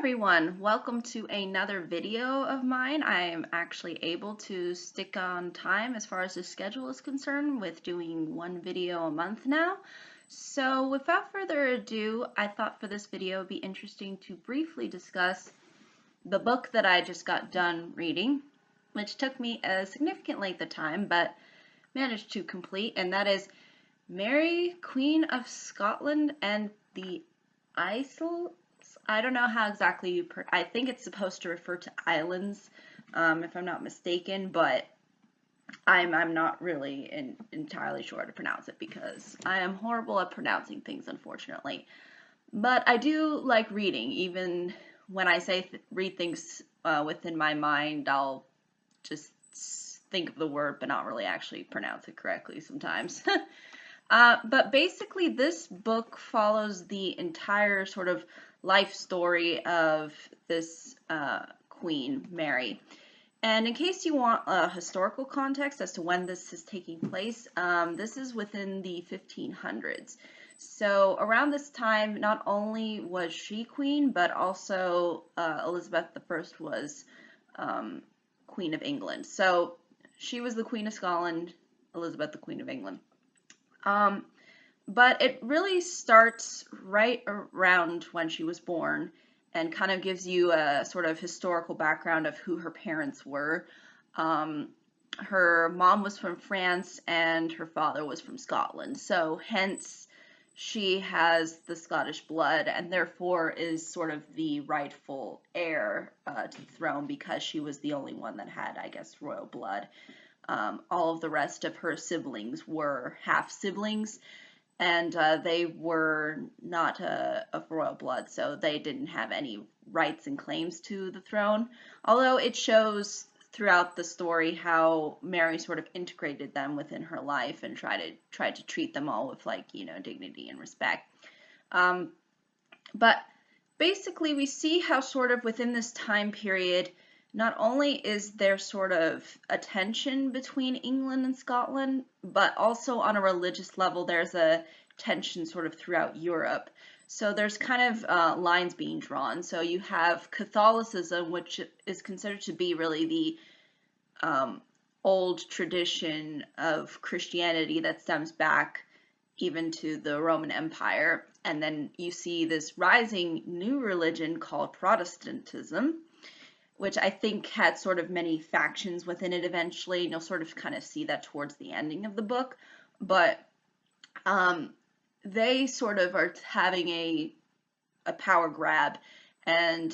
everyone, welcome to another video of mine. I am actually able to stick on time as far as the schedule is concerned with doing one video a month now. So without further ado, I thought for this video it would be interesting to briefly discuss the book that I just got done reading, which took me a significant length of time but managed to complete, and that is Mary, Queen of Scotland and the Isles. I don't know how exactly I think it's supposed to refer to islands, if I'm not mistaken, but I'm not really entirely sure how to pronounce it because I am horrible at pronouncing things, unfortunately. But I do like reading. Even when I say read things within my mind, I'll just think of the word but not really actually pronounce it correctly sometimes. But basically, this book follows the entire sort of life story of this Queen, Mary. And in case you want a historical context as to when this is taking place, this is within the 1500s. So around this time, not only was she queen, but also Elizabeth I was Queen of England. So she was the Queen of Scotland, Elizabeth the Queen of England. But it really starts right around when she was born and kind of gives you a sort of historical background of who her parents were. Her mom was from France and her father was from Scotland, so hence she has the Scottish blood and therefore is sort of the rightful heir to the throne because she was the only one that had, I guess, royal blood. All of the rest of her siblings were half siblings, and they were not of royal blood, so they didn't have any rights and claims to the throne. Although it shows throughout the story how Mary sort of integrated them within her life and tried to treat them all with, like, dignity and respect. But basically, we see how sort of within this time period, not only is there sort of a tension between England and Scotland, but also on a religious level, there's a tension sort of throughout Europe. So there's kind of lines being drawn. So you have Catholicism, which is considered to be really the old tradition of Christianity that stems back even to the Roman Empire. And then you see this rising new religion called Protestantism, which I think had sort of many factions within it eventually, and you'll sort of kind of see that towards the ending of the book. But they sort of are having a power grab, and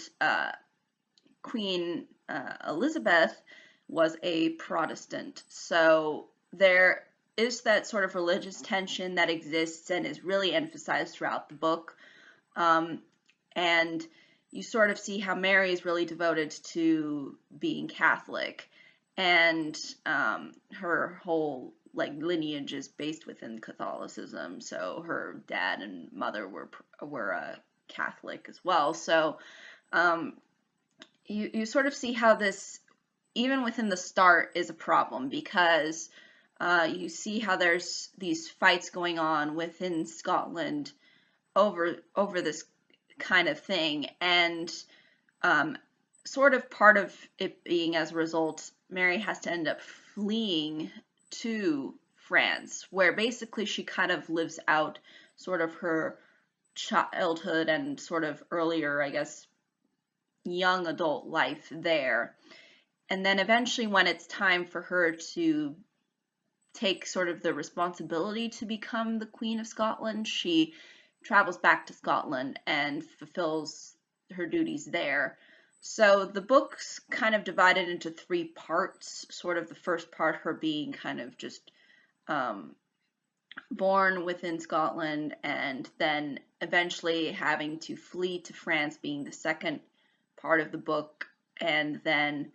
Queen Elizabeth was a Protestant. So there is that sort of religious tension that exists and is really emphasized throughout the book. And you sort of see how Mary is really devoted to being Catholic, and her whole lineage is based within Catholicism. So her dad and mother were Catholic as well. So you sort of see how this, even within the start, is a problem because you see how there's these fights going on within Scotland over this kind of thing, and sort of part of it being as a result, Mary has to end up fleeing to France, where basically she kind of lives out sort of her childhood and sort of earlier, I guess, young adult life there. And then eventually when it's time for her to take sort of the responsibility to become the Queen of Scotland, she travels back to Scotland and fulfills her duties there. So the book's kind of divided into three parts. Sort of the first part, her being kind of just born within Scotland, and then eventually having to flee to France being the second part of the book, and then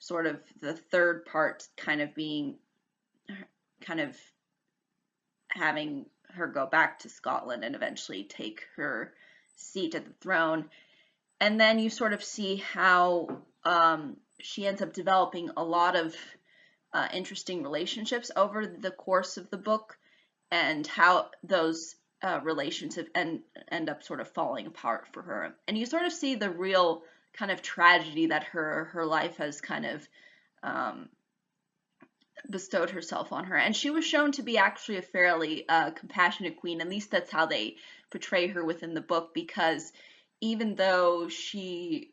sort of the third part kind of being kind of having her go back to Scotland and eventually take her seat at the throne. And then you sort of see how she ends up developing a lot of interesting relationships over the course of the book, and how those relationship end up sort of falling apart for her. And you sort of see the real kind of tragedy that her life has kind of um, bestowed herself on her. And she was shown to be actually a fairly compassionate queen. At least that's how they portray her within the book, because even though she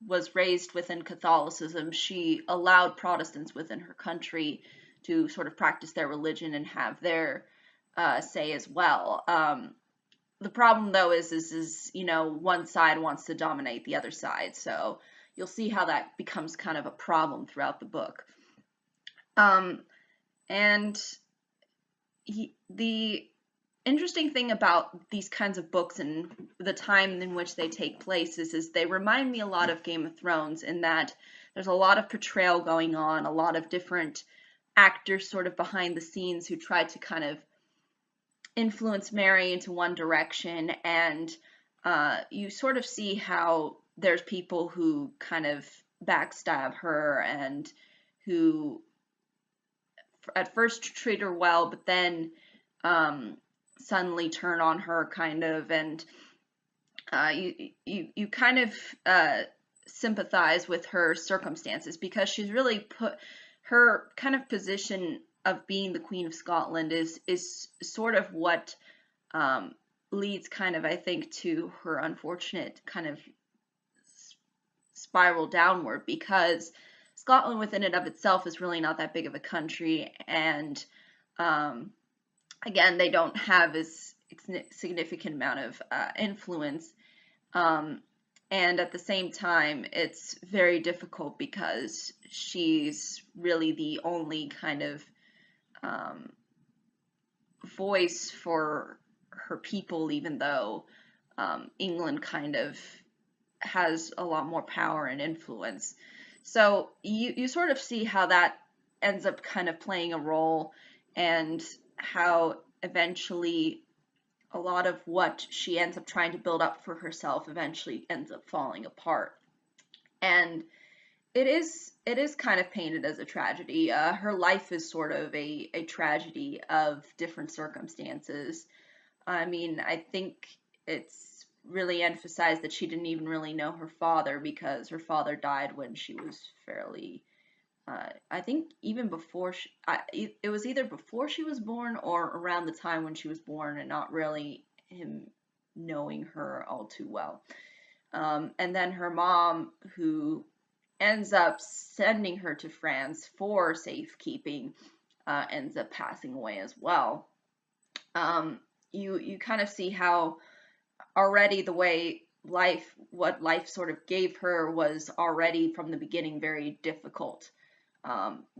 was raised within Catholicism, she allowed Protestants within her country to sort of practice their religion and have their say as well. The problem though is one side wants to dominate the other side, so you'll see how that becomes kind of a problem throughout the book. And the interesting thing about these kinds of books and the time in which they take place is they remind me a lot of Game of Thrones, in that there's a lot of portrayal going on, a lot of different actors sort of behind the scenes who try to kind of influence Mary into one direction, and you sort of see how there's people who kind of backstab her and who at first treat her well, but then suddenly turn on her, kind of, and you kind of sympathize with her circumstances, because she's really put her kind of position of being the Queen of Scotland is sort of what leads kind of, I think, to her unfortunate kind of spiral downward, because Scotland within and of itself is really not that big of a country, and again, they don't have as significant amount of influence, and at the same time, it's very difficult because she's really the only kind of voice for her people, even though England kind of has a lot more power and influence. So you sort of see how that ends up kind of playing a role, and how eventually a lot of what she ends up trying to build up for herself eventually ends up falling apart. And it is kind of painted as a tragedy. Her life is sort of a tragedy of different circumstances. I mean, I think it's really emphasized that she didn't even really know her father, because her father died when she was fairly, I think even before it was either before she was born or around the time when she was born, and not really him knowing her all too well. And then her mom, who ends up sending her to France for safekeeping, ends up passing away as well. You kind of see how already the way what life sort of gave her was already from the beginning very difficult,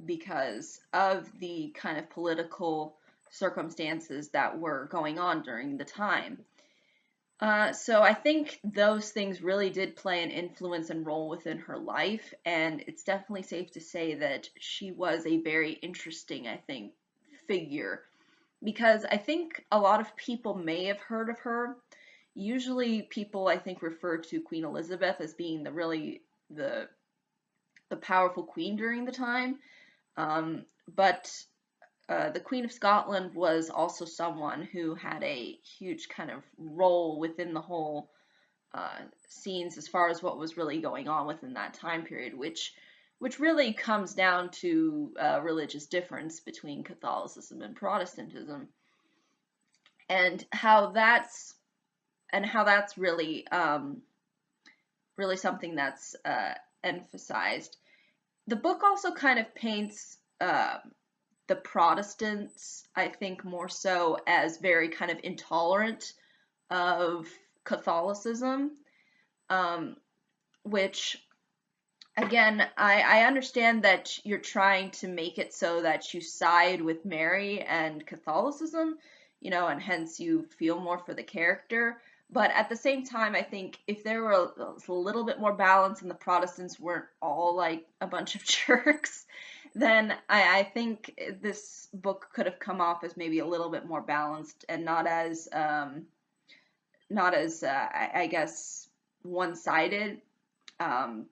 because of the kind of political circumstances that were going on during the time. So I think those things really did play an influence and role within her life, and it's definitely safe to say that she was a very interesting, I think, figure, because I think a lot of people may have heard of her. Usually people, I think, refer to Queen Elizabeth as being the powerful queen during the time, but the Queen of Scotland was also someone who had a huge kind of role within the whole scenes as far as what was really going on within that time period, which really comes down to religious difference between Catholicism and Protestantism, and how that's really really something that's emphasized. The book also kind of paints the Protestants, I think, more so as very kind of intolerant of Catholicism, which, again, I understand that you're trying to make it so that you side with Mary and Catholicism, and hence you feel more for the character. But at the same time, I think if there were a little bit more balance and the Protestants weren't all like a bunch of jerks, then I think this book could have come off as maybe a little bit more balanced and not as I guess, one-sided. And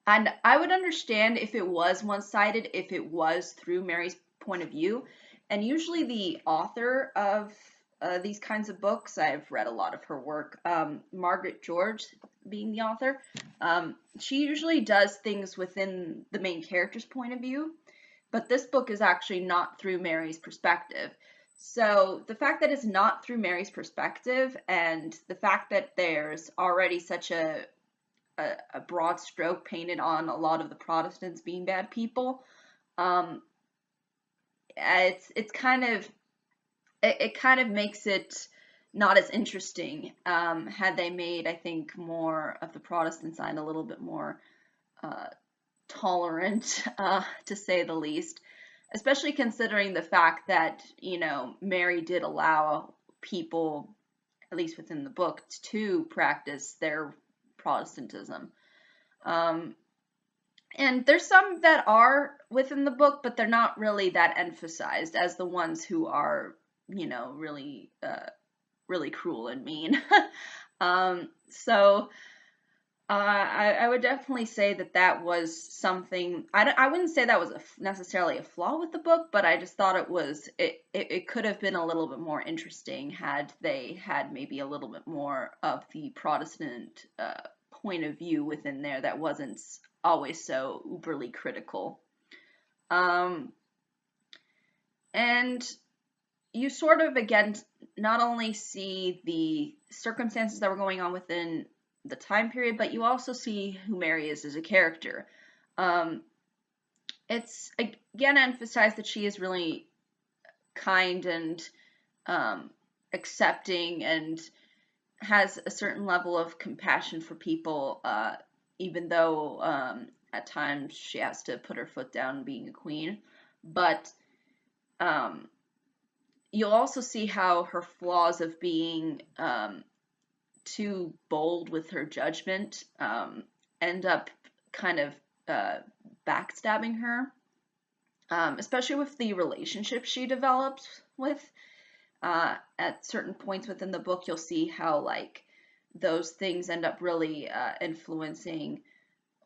I would understand if it was one-sided, if it was through Mary's point of view. And usually the author of these kinds of books. I've read a lot of her work. Margaret George being the author, she usually does things within the main character's point of view, but this book is actually not through Mary's perspective. So the fact that it's not through Mary's perspective, and the fact that there's already such a broad stroke painted on a lot of the Protestants being bad people, it's kind of it kind of makes it not as interesting. Had they made, I think, more of the Protestant side a little bit more tolerant, to say the least, especially considering the fact that, Mary did allow people, at least within the book, to practice their Protestantism. And there's some that are within the book, but they're not really that emphasized as the ones who are, really, really cruel and mean. So I would definitely say that was something. I wouldn't say that was necessarily a flaw with the book, but I just thought it could have been a little bit more interesting had they had maybe a little bit more of the Protestant point of view within there that wasn't always so uberly critical. And you sort of, again, not only see the circumstances that were going on within the time period, but you also see who Mary is as a character. It's, again, emphasized that she is really kind and accepting and has a certain level of compassion for people, even though at times she has to put her foot down being a queen. But you'll also see how her flaws of being too bold with her judgment end up kind of backstabbing her, especially with the relationship she developed with. At certain points within the book, you'll see how, like, those things end up really influencing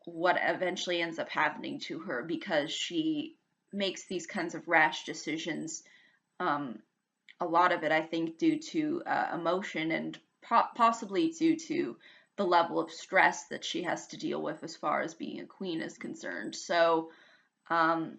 what eventually ends up happening to her, because she makes these kinds of rash decisions. A lot of it, I think, due to emotion, and possibly due to the level of stress that she has to deal with as far as being a queen is concerned. So I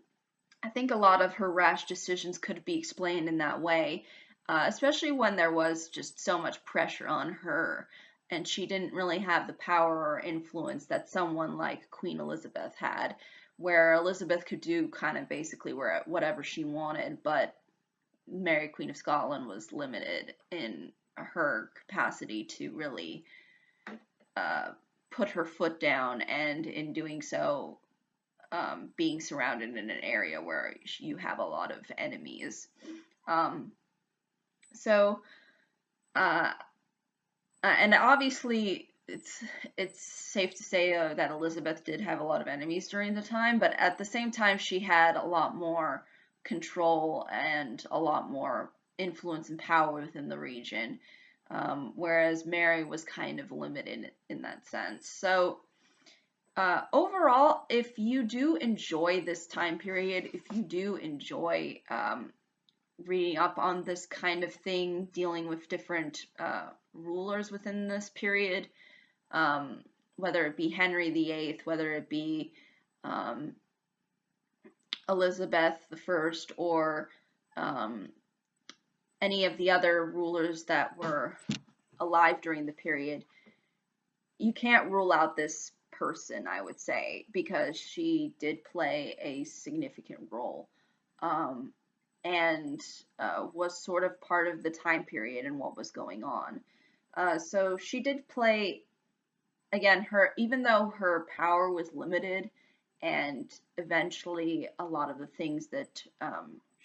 think a lot of her rash decisions could be explained in that way, especially when there was just so much pressure on her, and she didn't really have the power or influence that someone like Queen Elizabeth had, where Elizabeth could do kind of basically whatever she wanted, but Mary, Queen of Scotland, was limited in her capacity to really put her foot down, and in doing so, being surrounded in an area where you have a lot of enemies. And obviously it's safe to say that Elizabeth did have a lot of enemies during the time, but at the same time she had a lot more control and a lot more influence and power within the region, whereas Mary was kind of limited in that sense. So overall, if you do enjoy this time period, if you do enjoy reading up on this kind of thing, dealing with different rulers within this period, whether it be Henry VIII, whether it be Elizabeth I, or any of the other rulers that were alive during the period, you can't rule out this person, I would say, because she did play a significant role, and was sort of part of the time period and what was going on. So she did play, again, even though her power was limited, and eventually a lot of the things that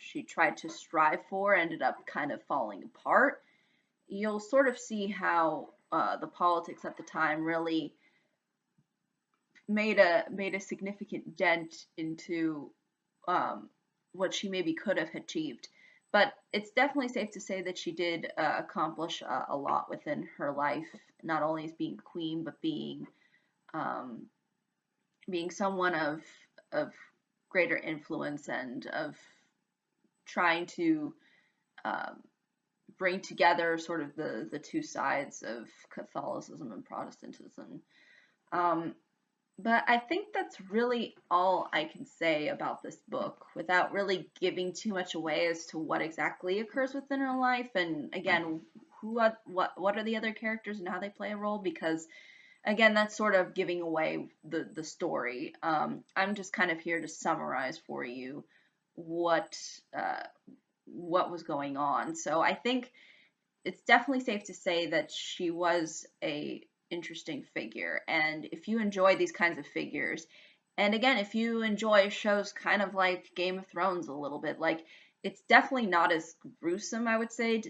she tried to strive for ended up kind of falling apart, you'll sort of see how the politics at the time really made a significant dent into what she maybe could have achieved. But it's definitely safe to say that she did accomplish a lot within her life, not only as being queen, but being someone of greater influence, and of trying to bring together sort of the two sides of Catholicism and Protestantism. But I think that's really all I can say about this book without really giving too much away as to what exactly occurs within her life, and again, what are the other characters and how they play a role, because again, that's sort of giving away the story. I'm just kind of here to summarize for you what was going on. So I think it's definitely safe to say that she was a interesting figure. And if you enjoy these kinds of figures, and again, if you enjoy shows kind of like Game of Thrones a little bit, like it's definitely not as gruesome, I would say,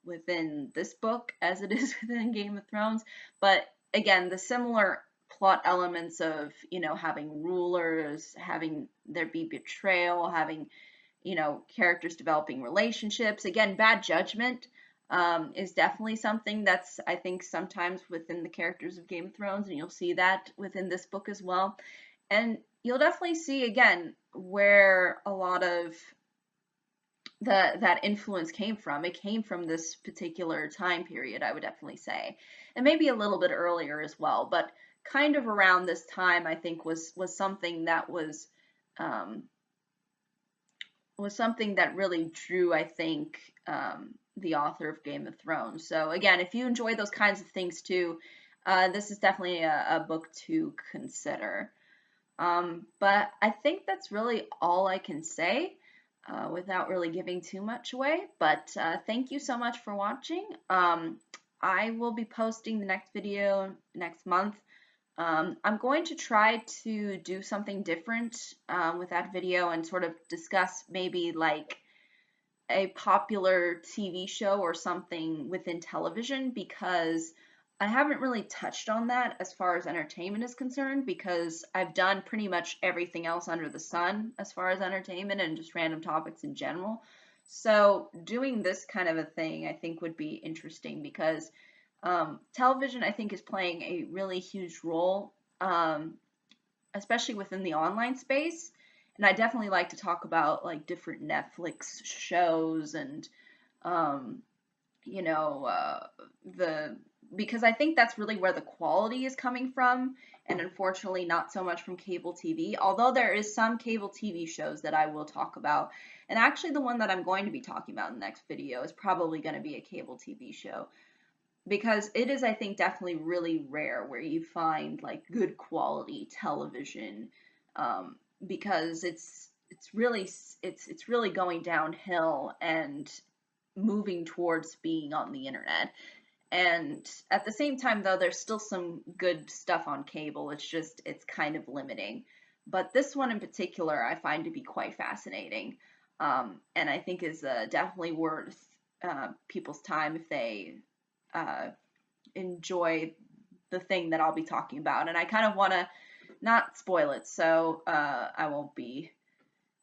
within this book as it is within Game of Thrones. But again, the similar plot elements of, having rulers, having there be betrayal, having, characters developing relationships, again, bad judgment is definitely something that's, I think, sometimes within the characters of Game of Thrones, and you'll see that within this book as well. And you'll definitely see, again, where a lot of that influence came from. It came from this particular time period, I would definitely say, and maybe a little bit earlier as well, but kind of around this time, I think was something that was something that really drew, I think, the author of Game of Thrones. So again, if you enjoy those kinds of things too, this is definitely a book to consider. But I think that's really all I can say without really giving too much away. But thank you so much for watching. I will be posting the next video next month. I'm going to try to do something different with that video and sort of discuss maybe like a popular TV show or something within television, because I haven't really touched on that as far as entertainment is concerned, because I've done pretty much everything else under the sun as far as entertainment and just random topics in general. So doing this kind of a thing I think would be interesting, because television, I think, is playing a really huge role, especially within the online space. And I definitely like to talk about like different Netflix shows and, because I think that's really where the quality is coming from, and unfortunately not so much from cable TV, although there is some cable TV shows that I will talk about. And actually the one that I'm going to be talking about in the next video is probably going to be a cable TV show, because it is, I think, definitely really rare where you find like good quality television, because it's really going downhill and moving towards being on the internet. And at the same time, though, there's still some good stuff on cable. It's kind of limiting. But this one in particular, I find to be quite fascinating, and I think is definitely worth people's time if they enjoy the thing that I'll be talking about. And I kind of want to not spoil it, so I won't be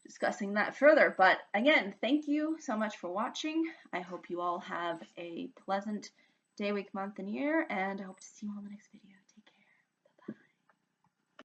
discussing that further. But again, thank you so much for watching. I hope you all have a pleasant day, week, month, and year, and I hope to see you all in the next video.